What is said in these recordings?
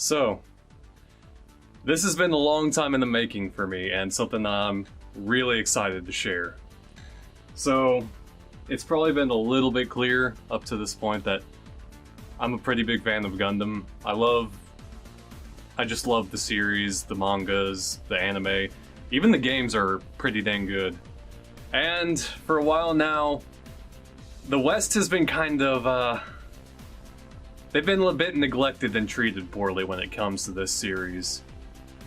So, this has been a long time in the making for me, and something I'm really excited to share. So, it's probably been a little bit clear up to this point that I'm a pretty big fan of Gundam. I just love the series, the mangas, the anime. Even the games are pretty dang good. And for a while now, the West has been kind of, they've been a bit neglected and treated poorly when it comes to this series.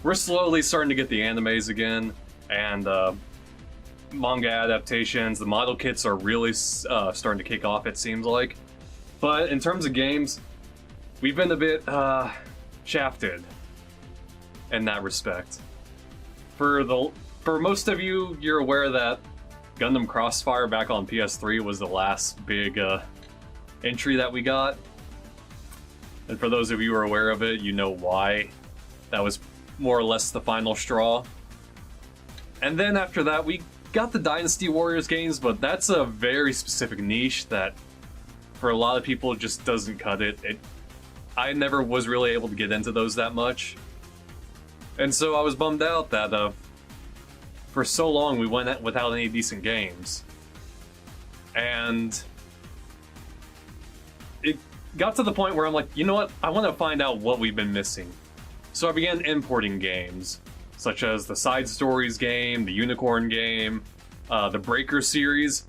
We're slowly starting to get the animes again, and manga adaptations. The model kits are really starting to kick off, it seems like. But in terms of games, we've been a bit shafted in that respect. For most of you, you're aware that Gundam Crossfire back on PS3 was the last big entry that we got. And for those of you who are aware of it, you know why. That was more or less the final straw. And then after that, we got the Dynasty Warriors games, but that's a very specific niche that for a lot of people just doesn't cut it. I never was really able to get into those that much. And so I was bummed out that for so long we went without any decent games. And it got to the point where I'm like, you know what? I want to find out what we've been missing. So I began importing games, such as the Side Stories game, the Unicorn game, the Breaker series,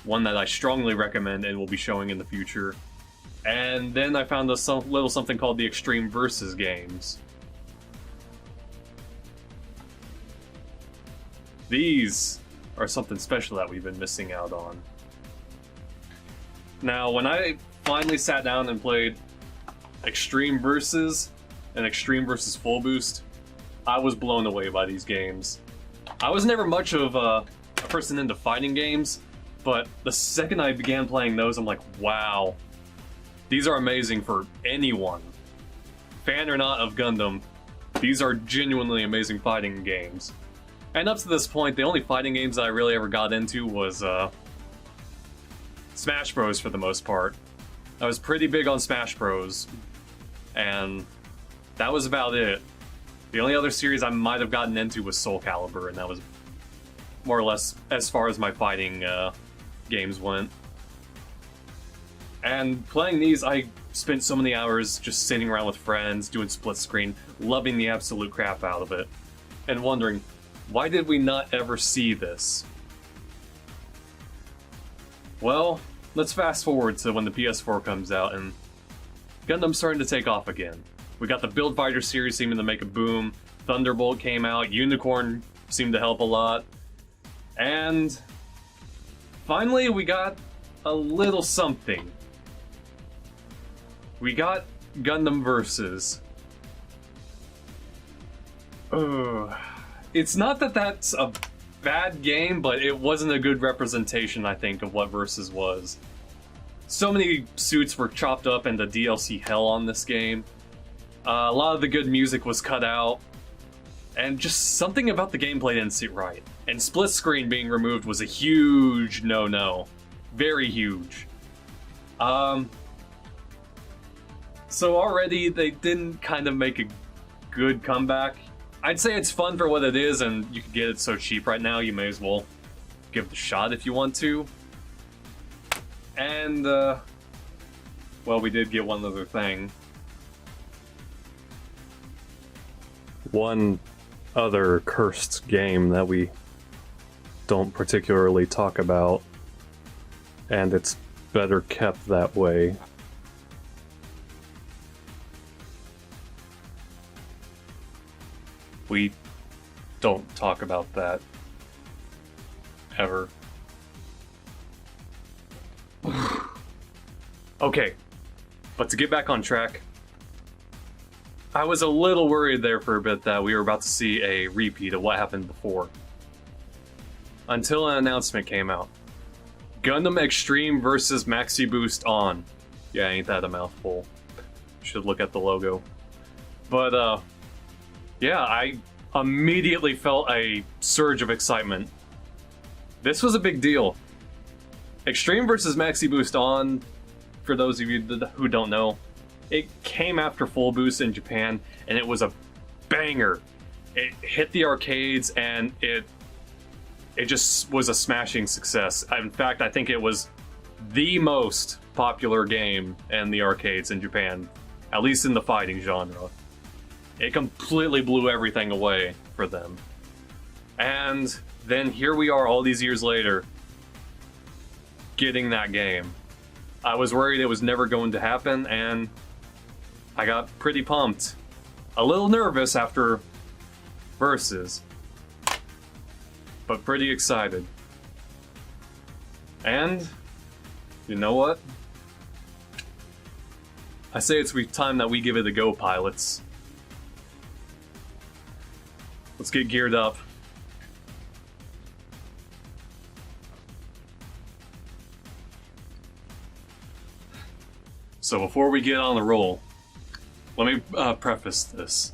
one that I strongly recommend and will be showing in the future. And then I found a little something called the Extreme Versus games. These are something special that we've been missing out on. Now, when I finally sat down and played Extreme Versus and Extreme Versus Full Boost, I was blown away by these games. I was never much of a person into fighting games, but the second I began playing those, I'm like, wow, these are amazing for anyone. Fan or not of Gundam, these are genuinely amazing fighting games. And up to this point, the only fighting games that I really ever got into was Smash Bros. For the most part. I was pretty big on Smash Bros. And that was about it. The only other series I might have gotten into was Soul Calibur, and that was more or less as far as my fighting games went. And playing these, I spent so many hours just sitting around with friends, doing split screen, loving the absolute crap out of it, and wondering, why did we not ever see this? Well, let's fast forward to when the PS4 comes out and Gundam's starting to take off again. We got the Build Fighter series seeming to make a boom, Thunderbolt came out, Unicorn seemed to help a lot, and finally we got a little something. We got Gundam Versus. It's not that that's a bad game, but it wasn't a good representation, I think, of what Versus was. So many suits were chopped up into DLC hell on this game. A lot of the good music was cut out, and just something about the gameplay didn't sit right. And split screen being removed was a huge no-no. Very huge. So already they didn't kind of make a good comeback. I'd say it's fun for what it is, and you can get it so cheap right now, you may as well give it a shot if you want to. And, well, we did get one other thing. One other cursed game that we don't particularly talk about, and it's better kept that way. We don't talk about that ever. Okay, but to get back on track, I was a little worried there for a bit that we were about to see a repeat of what happened before. Until an announcement came out. Gundam Extreme versus Maxi Boost on. Yeah, ain't that a mouthful. Should look at the logo. But, yeah, I immediately felt a surge of excitement. This was a big deal. Extreme versus Maxi Boost on, for those of you who don't know, It came after Full Boost in Japan, and it was a banger. It hit the arcades, and it just was a smashing success. In fact, I think it was the most popular game in the arcades in Japan, at least in the fighting genre. It completely blew everything away for them. And then here we are all these years later, getting that game. I was worried it was never going to happen, and I got pretty pumped. A little nervous after Versus, but pretty excited. And you know what? I say it's time that we give it a go, pilots. Let's get geared up. So before we get on the roll, let me preface this.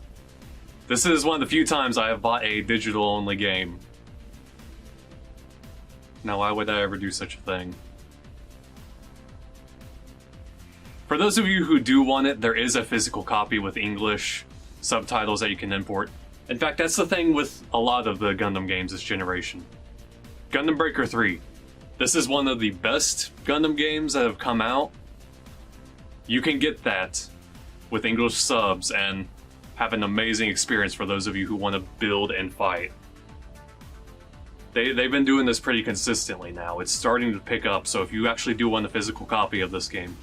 This is one of the few times I have bought a digital-only game. Now, why would I ever do such a thing? For those of you who do want it, there is a physical copy with English subtitles that you can import. In fact, that's the thing with a lot of the Gundam games this generation. Gundam Breaker 3. This is one of the best Gundam games that have come out. You can get that with English subs and have an amazing experience for those of you who want to build and fight. They've been doing this pretty consistently now. It's starting to pick up, so if you actually do want a physical copy of this game,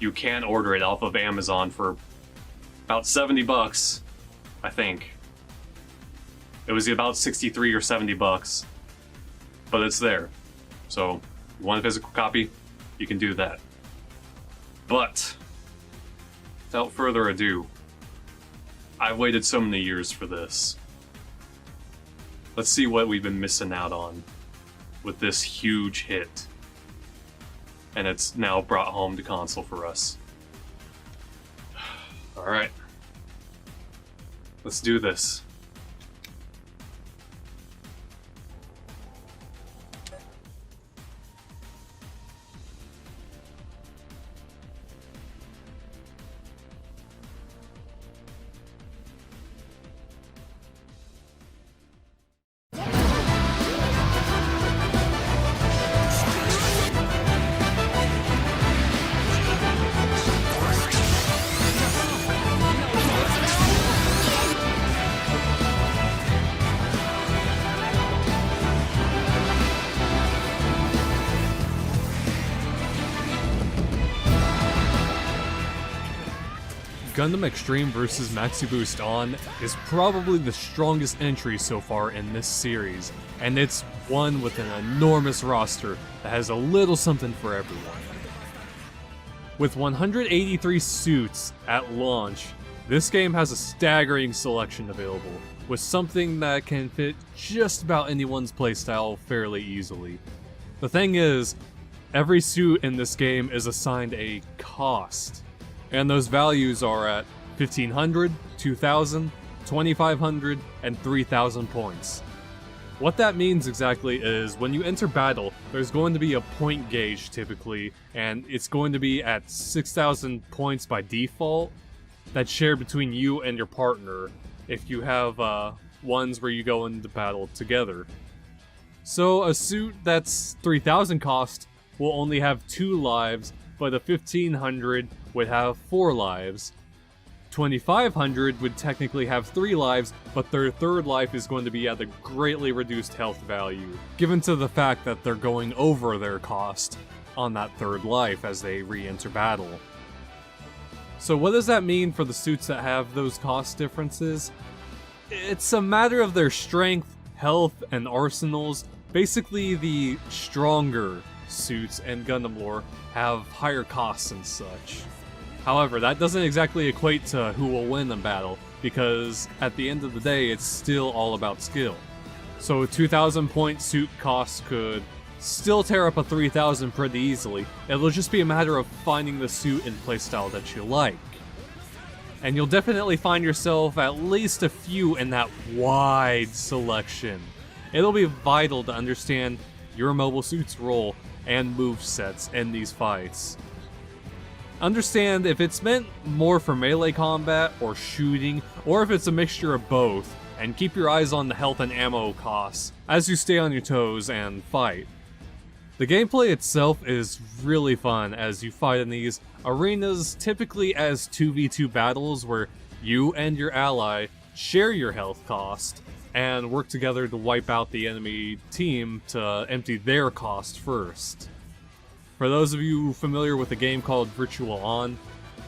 you can order it off of Amazon for about $70, I think. It was about 63 or 70 bucks, but it's there. So, you want a physical copy, you can do that. But, without further ado, I've waited so many years for this. Let's see what we've been missing out on with this huge hit. And it's now brought home to console for us. Alright. Let's do this. Gundam Extreme vs. Maxi Boost On is probably the strongest entry so far in this series, and it's one with an enormous roster that has a little something for everyone. With 183 suits at launch, this game has a staggering selection available, with something that can fit just about anyone's playstyle fairly easily. The thing is, every suit in this game is assigned a cost, and those values are at 1500, 2000, 2500, and 3000 points. What that means exactly is when you enter battle, there's going to be a point gauge typically, and it's going to be at 6000 points by default that's shared between you and your partner if you have ones where you go into battle together. So a suit that's 3000 cost will only have 2 lives, but a 1500 would have 4 lives. 2500 would technically have 3 lives, but their 3rd life is going to be at a greatly reduced health value, given to the fact that they're going over their cost on that 3rd life as they re-enter battle. So what does that mean for the suits that have those cost differences? It's a matter of their strength, health, and arsenals. Basically, the stronger suits in Gundam lore have higher costs and such. However, that doesn't exactly equate to who will win a battle, because at the end of the day, it's still all about skill. So a 2000 point suit cost could still tear up a 3000 pretty easily. It'll just be a matter of finding the suit and playstyle that you like. And you'll definitely find yourself at least a few in that wide selection. It'll be vital to understand your mobile suit's role and movesets in these fights. Understand if it's meant more for melee combat or shooting, or if it's a mixture of both, and keep your eyes on the health and ammo costs as you stay on your toes and fight. The gameplay itself is really fun as you fight in these arenas, typically as 2v2 battles where you and your ally share your health cost and work together to wipe out the enemy team to empty their cost first. For those of you familiar with a game called Virtual On,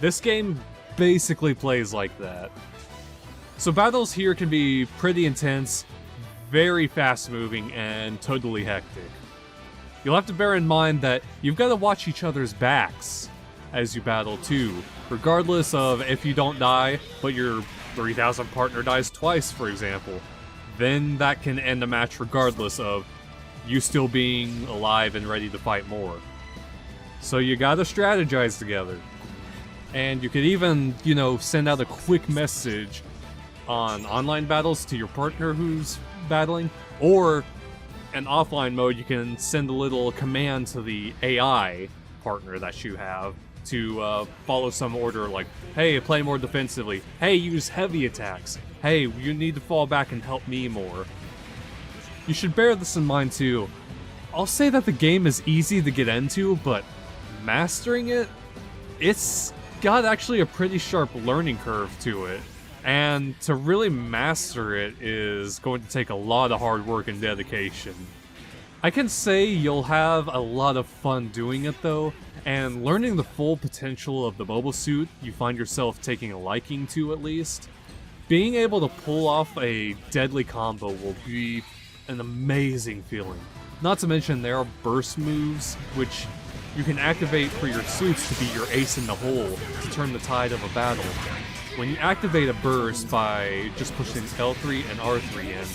this game basically plays like that. So battles here can be pretty intense, very fast moving, and totally hectic. You'll have to bear in mind that you've got to watch each other's backs as you battle too, regardless of if you don't die, but your 3000 partner dies twice, for example. Then that can end a match regardless of you still being alive and ready to fight more. So you gotta strategize together. And you could even, send out a quick message on online battles to your partner who's battling, or in offline mode you can send a little command to the AI partner that you have to follow some order like, hey, play more defensively, hey, use heavy attacks, hey, you need to fall back and help me more. You should bear this in mind too. I'll say that the game is easy to get into, but mastering it, it's got actually a pretty sharp learning curve to it. And to really master it is going to take a lot of hard work and dedication. I can say you'll have a lot of fun doing it though, and learning the full potential of the mobile suit you find yourself taking a liking to at least. Being able to pull off a deadly combo will be an amazing feeling. Not to mention there are burst moves, which you can activate for your suits to be your ace in the hole to turn the tide of a battle. When you activate a burst by just pushing L3 and R3 in,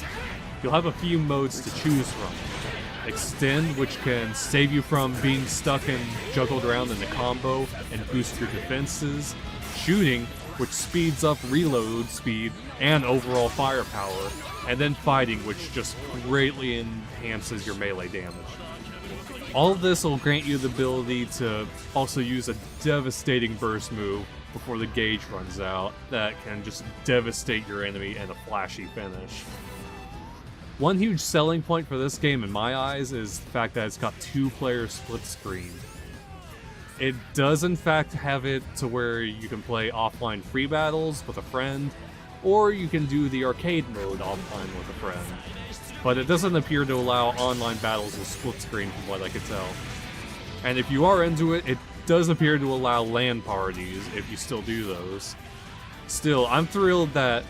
you'll have a few modes to choose from. Extend, which can save you from being stuck and juggled around in a combo and boost your defenses. Shooting, which speeds up reload speed and overall firepower. And then fighting, which just greatly enhances your melee damage. All of this will grant you the ability to also use a devastating burst move before the gauge runs out that can just devastate your enemy in a flashy finish. One huge selling point for this game in my eyes is the fact that it's got 2-player split screen. It does in fact have it to where you can play offline free battles with a friend, or you can do the arcade mode offline with a friend. But it doesn't appear to allow online battles with split screen from what I could tell. And if you are into it, it does appear to allow LAN parties if you still do those. Still, I'm thrilled that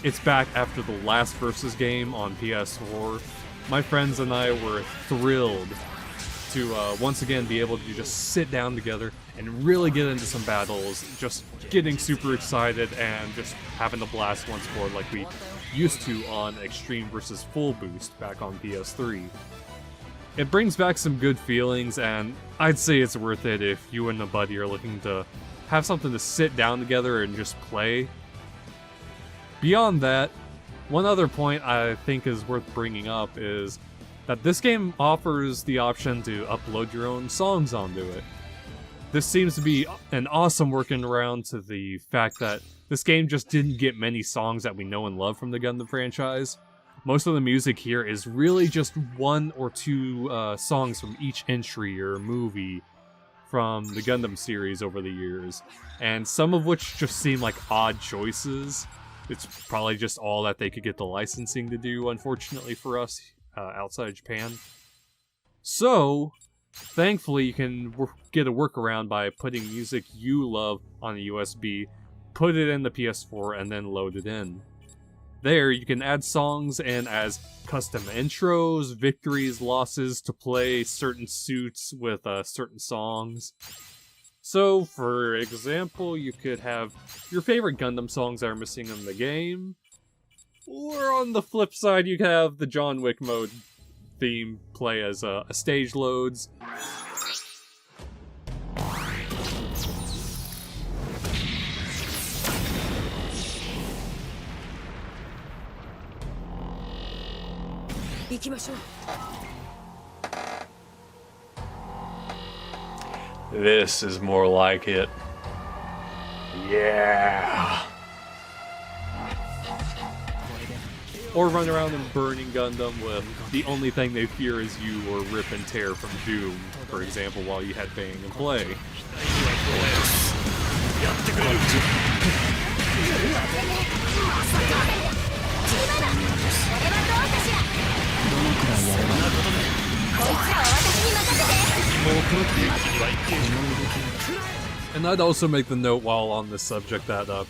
it's back after the last Versus game on PS4. My friends and I were thrilled to once again be able to just sit down together and really get into some battles, just getting super excited and just having a blast once more like we used to on Extreme vs. Full Boost back on PS3. It brings back some good feelings, and I'd say it's worth it if you and a buddy are looking to have something to sit down together and just play. Beyond that, one other point I think is worth bringing up is that this game offers the option to upload your own songs onto it. This seems to be an awesome workaround to the fact that this game just didn't get many songs that we know and love from the Gundam franchise. Most of the music here is really just 1 or 2 songs from each entry or movie from the Gundam series over the years, and some of which just seem like odd choices. It's probably just all that they could get the licensing to do, unfortunately for us, outside of Japan. So, thankfully you can get a workaround by putting music you love on a USB, put it in the PS4, and then load it in. There, you can add songs in as custom intros, victories, losses to play certain suits with certain songs. So, for example, you could have your favorite Gundam songs that are missing in the game, or on the flip side, you could have the John Wick mode theme play as a stage loads. This is more like it. Yeah. Or run around in burning Gundam with the only thing they fear is you, or rip and tear from Doom, for example, while you had Bang and play. And I'd also make the note while on this subject that,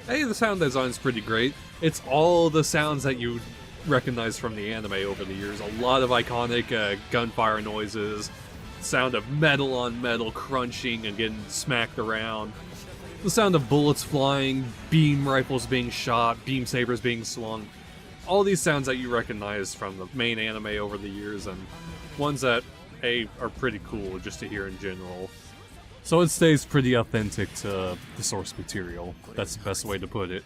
hey, the sound design's pretty great. It's all the sounds that you recognize from the anime over the years. A lot of iconic gunfire noises, sound of metal on metal crunching and getting smacked around, the sound of bullets flying, beam rifles being shot, beam sabers being swung. All these sounds that you recognize from the main anime over the years, and ones that, A, are pretty cool just to hear in general. So it stays pretty authentic to the source material. That's the best way to put it.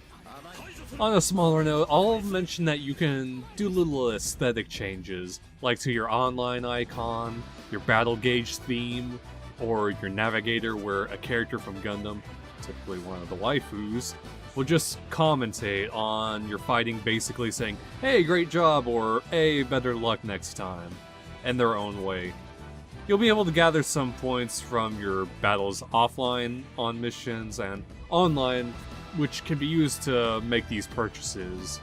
On a smaller note, I'll mention that you can do little aesthetic changes, like to your online icon, your battle gauge theme, or your navigator where a character from Gundam, typically one of the waifus, will just commentate on your fighting, basically saying, "Hey, great job," or "Hey, better luck next time," in their own way. You'll be able to gather some points from your battles offline on missions and online, which can be used to make these purchases.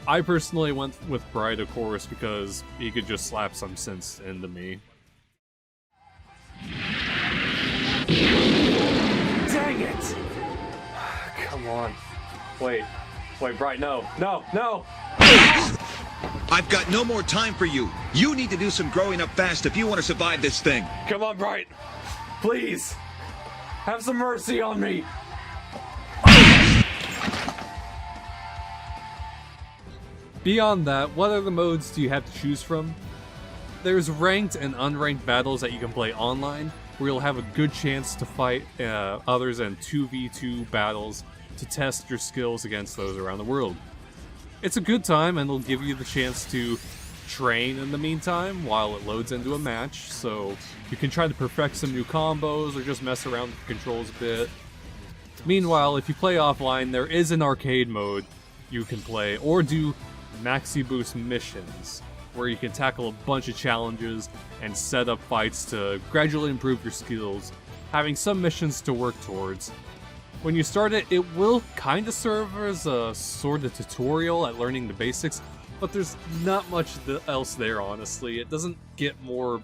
I personally went with Bright, of course, because he could just slap some sense into me. Dang it! Come on. Wait, Bright, no! I've got no more time for you. You need to do some growing up fast if you want to survive this thing. Come on, Bright! Please! Have some mercy on me! Beyond that, what other modes do you have to choose from? There's ranked and unranked battles that you can play online, where you'll have a good chance to fight others in 2v2 battles to test your skills against those around the world. It's a good time, and it'll give you the chance to train in the meantime while it loads into a match, so you can try to perfect some new combos or just mess around with the controls a bit. Meanwhile, if you play offline, there is an arcade mode you can play, or do Maxi Boost missions, where you can tackle a bunch of challenges and set up fights to gradually improve your skills, having some missions to work towards. When you start it, it will kind of serve as a sort of tutorial at learning the basics, but there's not much else there, honestly. It doesn't get more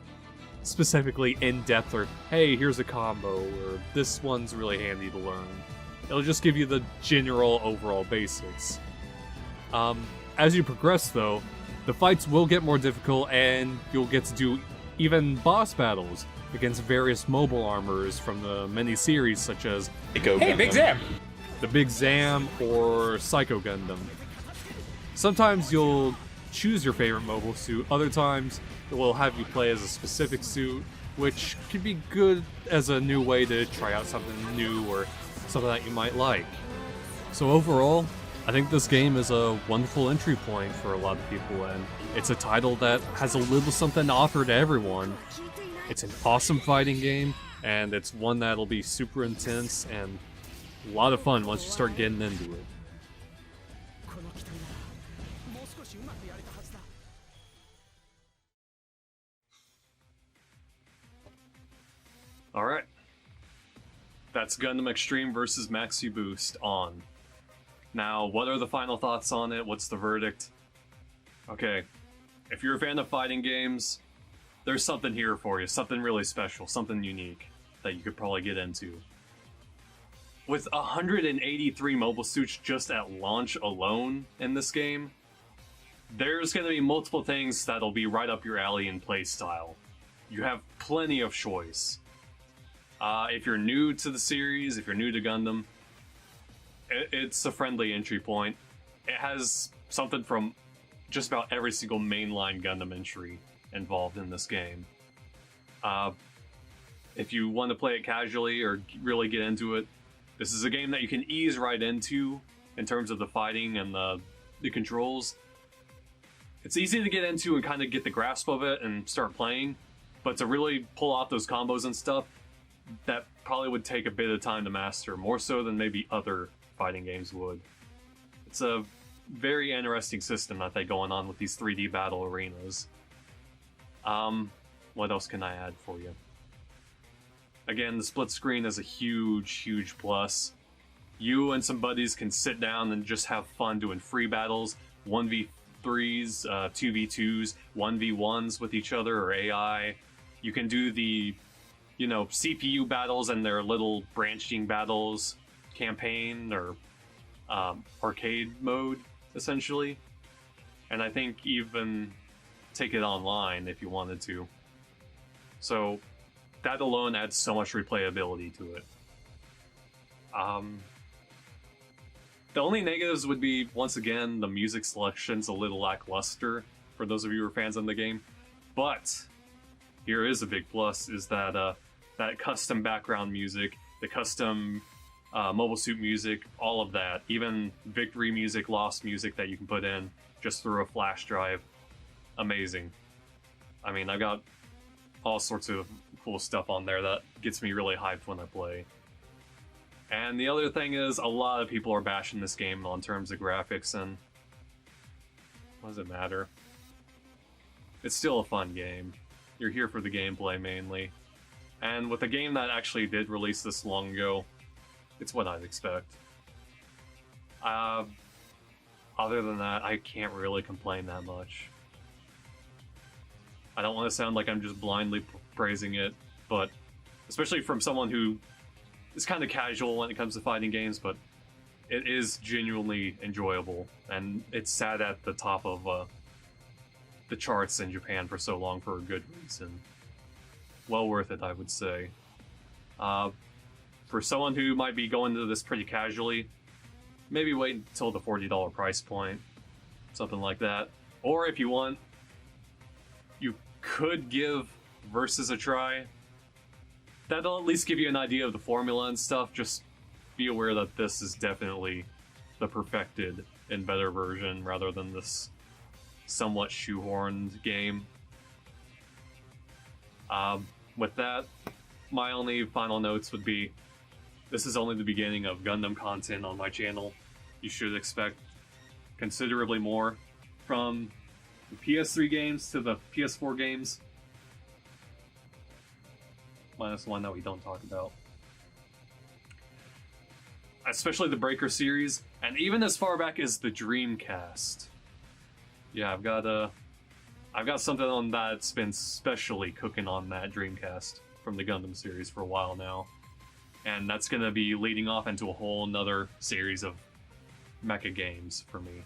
specifically in-depth or, hey, here's a combo, or this one's really handy to learn. It'll just give you the general overall basics. As you progress, though, the fights will get more difficult, and you'll get to do even boss battles against various mobile armors from the many series, such as Hey, Big Zam! the Big Zam or Psycho Gundam. Sometimes you'll choose your favorite mobile suit, other times it will have you play as a specific suit, which can be good as a new way to try out something new or something that you might like. So overall, I think this game is a wonderful entry point for a lot of people, and it's a title that has a little something to offer to everyone. It's an awesome fighting game, and it's one that'll be super intense and a lot of fun once you start getting into it. Alright. That's Gundam Extreme vs. Maxi Boost on. Now, what are the final thoughts on it? What's the verdict? Okay, if you're a fan of fighting games, there's something here for you. Something really special, something unique that you could probably get into. With 183 mobile suits just at launch alone in this game, there's going to be multiple things that'll be right up your alley in playstyle. You have plenty of choice. If you're new to the series, if you're new to Gundam, it's a friendly entry point. It has something from just about every single mainline Gundam entry involved in this game. If you want to play it casually or really get into it, this is a game that you can ease right into in terms of the fighting and the controls. It's easy to get into and kind of get the grasp of it and start playing, but to really pull off those combos and stuff, that probably would take a bit of time to master, more so than maybe other fighting games would. It's a very interesting system that they going on with these 3D battle arenas. What else can I add for you? Again, the split screen is a huge plus. You and some buddies can sit down and just have fun doing free battles, 1v3s, 2v2s, 1v1s with each other or AI. You can do the, you know, CPU battles and their little branching battles, campaign or arcade mode, essentially. And I think even take it online if you wanted to. So that alone adds so much replayability to it. The only negatives would be, once again, the music selection's a little lackluster for those of you who are fans of the game. But here is a big plus, is that that custom background music, the custom mobile suit music, all of that, even victory music, lost music that you can put in just through a flash drive. Amazing. I mean, I've got all sorts of cool stuff on there that gets me really hyped when I play. And the other thing is, a lot of people are bashing this game on terms of graphics, and what does it matter? It's still a fun game. You're here for the gameplay mainly. And with a game that actually did release this long ago, it's what I'd expect. Other than that, I can't really complain that much. I don't want to sound like I'm just blindly praising it, but especially from someone who is kind of casual when it comes to fighting games, but it is genuinely enjoyable, and it's sat at the top of the charts in Japan for so long for a good reason. Well worth it, I would say. For someone who might be going into this pretty casually, maybe wait until the $40 price point, something like that. Or if you want, you could give Versus a try. That'll at least give you an idea of the formula and stuff. Just be aware that this is definitely the perfected and better version rather than this somewhat shoehorned game. With that, my only final notes would be, this is only the beginning of Gundam content on my channel. You should expect considerably more from the PS3 games to the PS4 games. Minus one that we don't talk about. Especially the Breaker series, and even as far back as the Dreamcast. Yeah, I've got something on that's been specially cooking on that Dreamcast from the Gundam series for a while now. And that's gonna be leading off into a whole nother series of mecha games for me.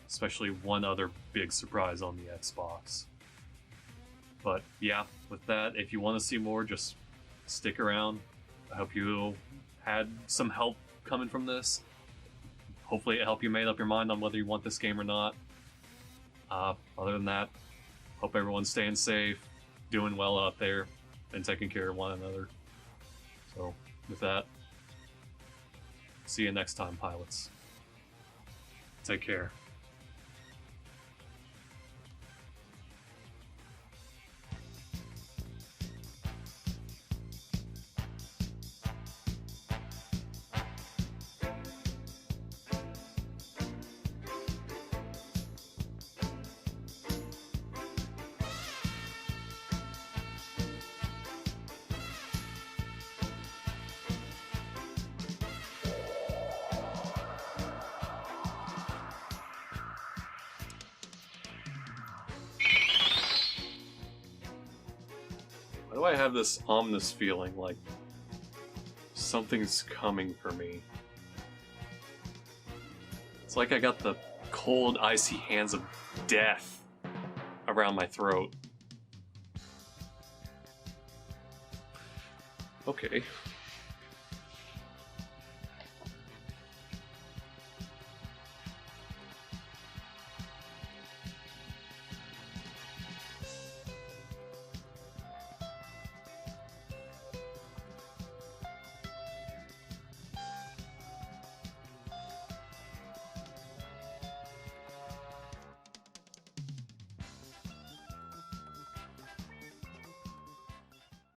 Especially one other big surprise on the Xbox. But yeah, with that, if you want to see more, just stick around. I hope you had some help coming from this. Hopefully it helped you made up your mind on whether you want this game or not. Other than that, hope everyone's staying safe, doing well out there, and taking care of one another. So, with that, see you next time, pilots. Take care. Why do I have this ominous feeling like something's coming for me? It's like I got the cold, icy hands of death around my throat. Okay.